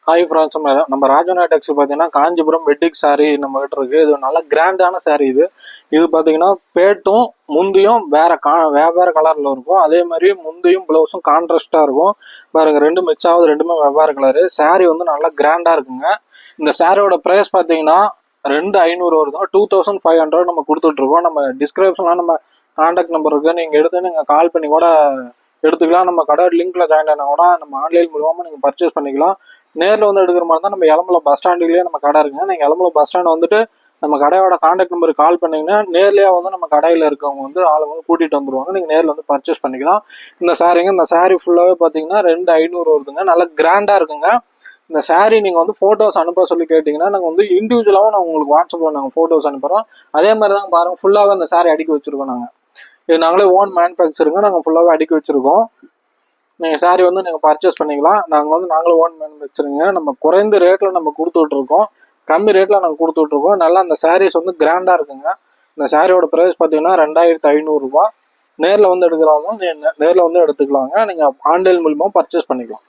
Hi friends, நம்ம ராஜனா டெக்ஸ் பார்த்தீங்கன்னா காஞ்சிபுரம் வெட்டிக் சாரீ நம்ம கிட்ட இருக்கு. இது நல்ல கிராண்டான சாரீ. இது பார்த்தீங்கன்னா பேட்டும் முந்தியும் வெவ்வேறு கலர்ல இருக்கும். அதே மாதிரி முந்தியும் பிளவுஸும் கான்ட்ராஸ்டா இருக்கும். பாருங்க, ரெண்டும் மிக்ஸ் ஆகுது, ரெண்டுமே வெவ்வேறு கலரு. சாரீ வந்து நல்லா கிராண்டா இருக்குங்க. இந்த சாரியோட ப்ரைஸ் பார்த்தீங்கன்னா 2500 வருது. 2500 நம்ம கொடுத்துட்டு இருக்கோம். நம்ம டிஸ்கிரிப்ஷன்ல நம்ம கான்டாக்ட் நம்பர் இருக்கு, நீங்க எடுத்து நீங்க கால் பண்ணி கூட எடுத்துக்கலாம். நம்ம கடை லிங்க்ல ஜாயின் ஆனா கூட நம்ம ஆன்லைன் மூலமா நீங்க பர்ச்சேஸ் பண்ணிக்கலாம். நேரில் வந்து எடுக்கிற மாதிரி தான் நம்ம எலம்பலம் பஸ் ஸ்டாண்டுலேயே நம்ம கடை இருக்குங்க. நீங்கள் எலம்பலம் பஸ் ஸ்டாண்ட் வந்துட்டு நம்ம கடையோட கான்டாக்ட் நம்பருக்கு கால் பண்ணீங்கன்னா நேர்லேயே வந்து நம்ம கடையில் இருக்கவங்க வந்து ஆளை வந்து கூட்டிகிட்டு வந்துடுவாங்க. நீங்கள் நேரில் வந்து பர்ச்சேஸ் பண்ணிக்கலாம். இந்த சாரீ ஃபுல்லாகவே பார்த்தீங்கன்னா 2500 வருதுங்க. நல்லா கிராண்டாக இருக்குங்க. இந்த சாரீ நீங்கள் வந்து ஃபோட்டோஸ் அனுப்ப சொல்லி கேட்டிங்கன்னா நாங்கள் வந்து இண்டிவிஜுவலாகவும் நான் உங்களுக்கு வாட்ஸ்அப்பில் நாங்கள் ஃபோட்டோஸ் அனுப்புகிறோம். அதே மாதிரி தான் பாருங்கள், ஃபுல்லாகவே அந்த சாரீ அடுக்கி வச்சுருக்கோம். இது நாங்களே ஓன் மேனுஃபேக்சருங்க. நாங்கள் ஃபுல்லாகவே அடுக்கி வச்சுருக்கோம். நீங்கள் சாரீ வந்து நீங்கள் பர்ச்சேஸ் பண்ணிக்கலாம். நாங்களே ஓன் மேனுஃபேக்சருங்க. நம்ம குறைந்த ரேட்டில் நம்ம கொடுத்துட்ருக்கோம். கம்மி ரேட்டில் நாங்கள் கொடுத்துட்ருக்கோம். நல்லா அந்த சாரீஸ் வந்து கிராண்டாக இருக்குங்க. இந்த சாரியோட ப்ரைஸ் பார்த்தீங்கன்னா 2500 ரூபா. நேரில் வந்து எடுக்கிறாங்க, நேரில் வந்து எடுத்துக்கலாங்க. நீங்கள் ஆன்லைன் மூலியமாக பர்ச்சேஸ் பண்ணிக்கலாம்.